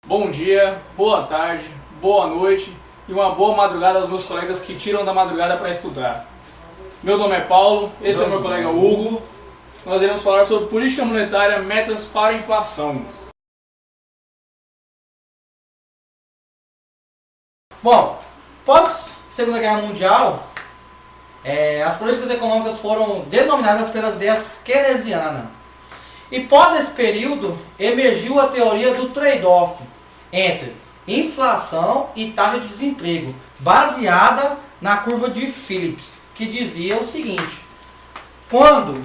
Bom dia, boa tarde, boa noite e uma boa madrugada aos meus colegas que tiram da madrugada para estudar. Meu nome é Paulo, esse é meu colega Hugo. Nós iremos falar sobre política monetária, metas para a inflação. Bom, pós Segunda Guerra Mundial, as políticas econômicas foram denominadas pelas ideias keynesianas. E pós esse período, emergiu a teoria do trade-off entre inflação e taxa de desemprego, baseada na curva de Phillips, que dizia o seguinte: quando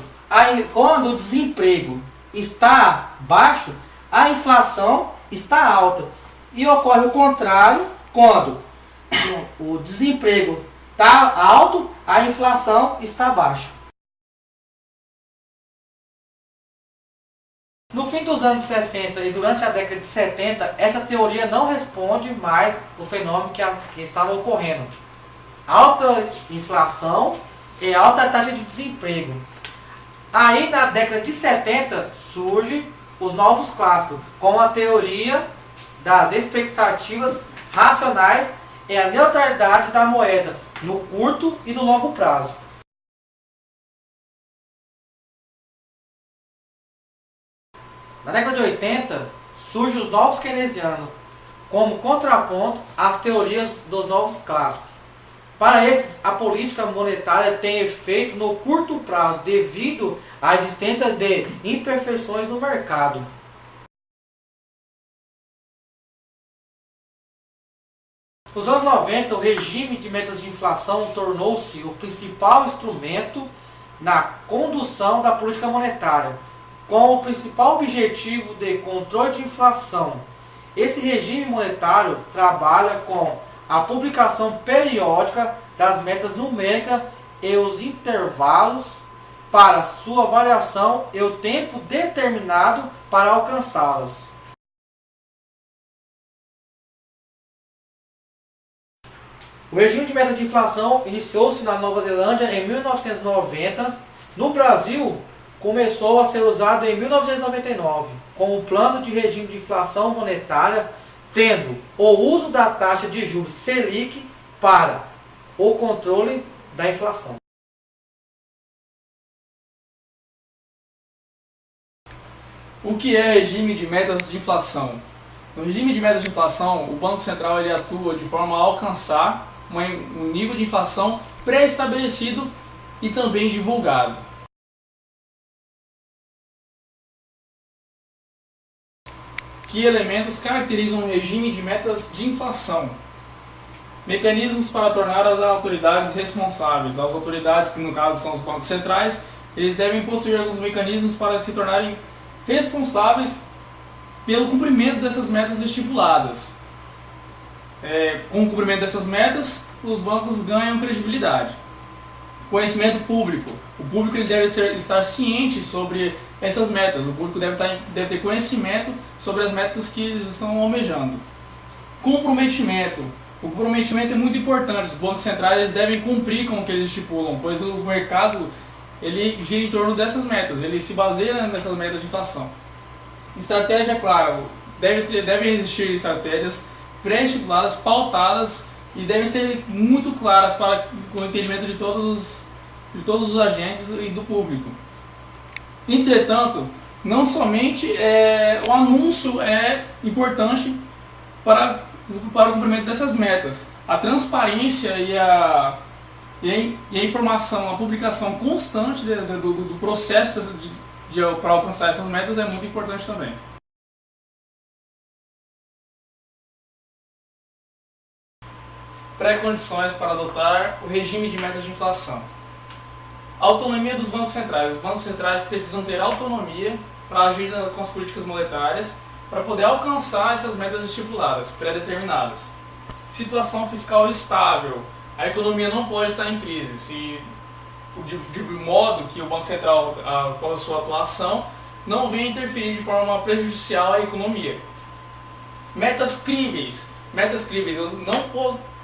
o desemprego está baixo, a inflação está alta. E ocorre o contrário, quando o desemprego está alto, a inflação está baixa. No fim dos anos 60 e durante a década de 70, essa teoria não responde mais o fenômeno que estava ocorrendo: alta inflação e alta taxa de desemprego. Aí na década de 70 surgem os novos clássicos, com a teoria das expectativas racionais e a neutralidade da moeda no curto e no longo prazo. Na década de 80, surgem os novos keynesianos, como contraponto às teorias dos novos clássicos. Para esses, a política monetária tem efeito no curto prazo, devido à existência de imperfeições no mercado. Nos anos 90, o regime de metas de inflação tornou-se o principal instrumento na condução da política monetária, com o principal objetivo de controle de inflação. Esse regime monetário trabalha com a publicação periódica das metas numéricas e os intervalos para sua variação e o tempo determinado para alcançá-las. O regime de meta de inflação iniciou-se na Nova Zelândia em 1990. No Brasil, começou a ser usado em 1999, com o plano de regime de inflação monetária, tendo o uso da taxa de juros Selic para o controle da inflação. O que é regime de metas de inflação? No regime de metas de inflação, o Banco Central ele atua de forma a alcançar um nível de inflação pré-estabelecido e também divulgado. Que elementos caracterizam um regime de metas de inflação? Mecanismos para tornar as autoridades responsáveis. As autoridades, que no caso são os bancos centrais, eles devem possuir alguns mecanismos para se tornarem responsáveis pelo cumprimento dessas metas estipuladas. Com o cumprimento dessas metas, os bancos ganham credibilidade. Conhecimento público. O público ele deve estar ciente sobre essas metas. O público deve ter conhecimento sobre as metas que eles estão almejando. Comprometimento. O comprometimento é muito importante. Os bancos centrais eles devem cumprir com o que eles estipulam, pois o mercado ele gira em torno dessas metas. Ele se baseia nessas metas de inflação. Estratégia, claro. Devem existir estratégias pré-estipuladas, pautadas e devem ser muito claras para o entendimento de todos os agentes e do público. Entretanto, não somente o anúncio é importante para o cumprimento dessas metas. A transparência e a informação, a publicação constante do processo para alcançar essas metas é muito importante também. Pré-condições para adotar o regime de metas de inflação. A autonomia dos bancos centrais. Os bancos centrais precisam ter autonomia para agir com as políticas monetárias para poder alcançar essas metas estipuladas, pré-determinadas. Situação fiscal estável. A economia não pode estar em crise, de modo que o Banco Central, com a sua atuação, não venha interferir de forma prejudicial à economia. Metas críveis. Metas críveis.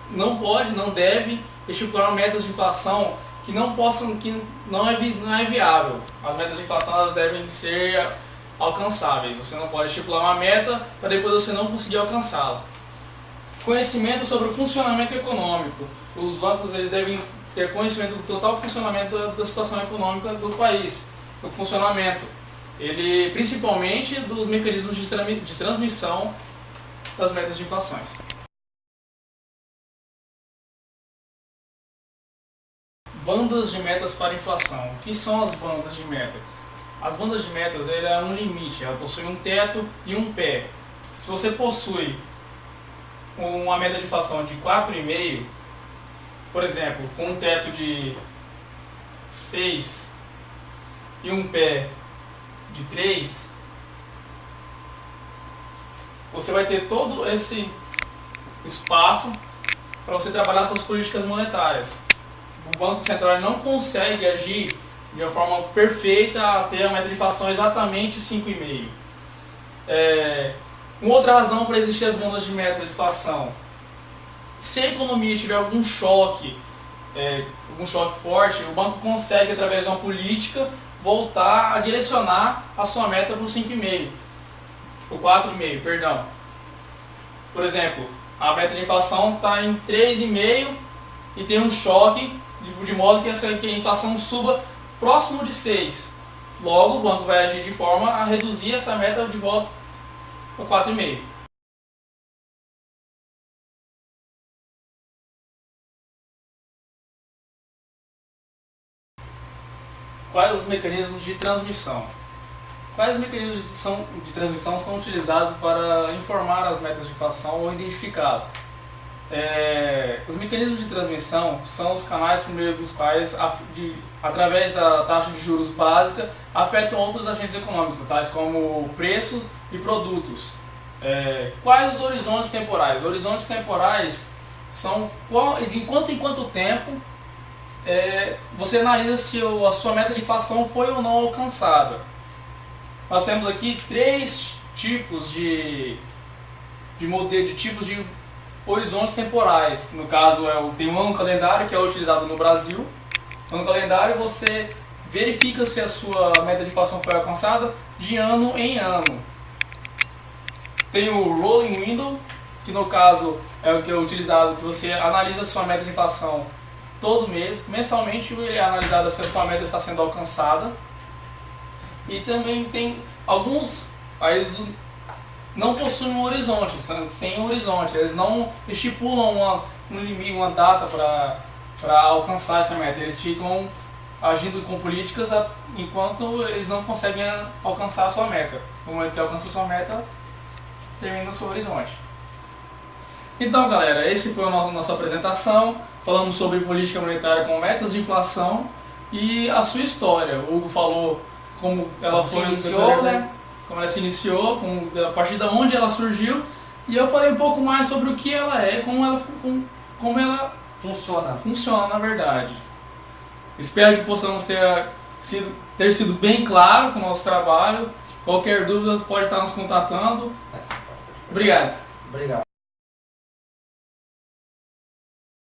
Não deve estipular metas de inflação que não é viável. As metas de inflação elas devem ser alcançáveis. Você não pode estipular uma meta para depois você não conseguir alcançá-la. Conhecimento sobre o funcionamento econômico. Os bancos eles devem ter conhecimento do total funcionamento da situação econômica do país, do funcionamento, principalmente dos mecanismos de transmissão das metas de inflações. Bandas de metas para inflação. O que são as bandas de meta? As bandas de metas é um limite, ela possui um teto e um pé. Se você possui uma meta de inflação de 4,5, por exemplo, com um teto de 6 e um pé de 3, você vai ter todo esse espaço para você trabalhar suas políticas monetárias. O Banco Central não consegue agir de uma forma perfeita a ter a meta de inflação exatamente 5,5. Uma outra razão para existir as bandas de meta de inflação: se a economia tiver algum choque forte, o banco consegue, através de uma política, voltar a direcionar a sua meta para o 5,5, o 4,5, perdão. Por exemplo, a meta de inflação está em 3,5 e tem um choque de modo que a inflação suba próximo de 6. Logo, o banco vai agir de forma a reduzir essa meta de volta para 4,5. Quais os mecanismos de transmissão? Quais mecanismos de transmissão são utilizados para informar as metas de inflação ou identificados? Os mecanismos de transmissão são os canais por meio dos quais, através da taxa de juros básica, afetam outros agentes econômicos, tais como preços e produtos. Quais os horizontes temporais? Horizontes temporais são em quanto tempo você analisa se a sua meta de inflação foi ou não alcançada. Nós temos aqui 3 tipos de tipos de horizontes temporais, que no caso tem um ano calendário, que é utilizado no Brasil. No ano calendário você verifica se a sua meta de inflação foi alcançada de ano em ano. Tem o Rolling Window, que no caso é o que é utilizado, que você analisa a sua meta de inflação todo mês. Mensalmente ele é analisado se a sua meta está sendo alcançada. E também tem alguns países não possuem um horizonte, sem horizonte, eles não estipulam um limite, uma data para alcançar essa meta, eles ficam agindo com políticas enquanto eles não conseguem alcançar a sua meta. No momento que alcança a sua meta, termina o seu horizonte. Então, galera, esse foi a nossa apresentação. Falamos sobre política monetária com metas de inflação e a sua história. O Hugo falou como ela foi iniciou, né? Como ela se iniciou, a partir de onde ela surgiu, e eu falei um pouco mais sobre o que ela é, como ela funciona na verdade. Espero que possamos ter sido bem claro com o nosso trabalho. Qualquer dúvida pode estar nos contatando. Obrigado.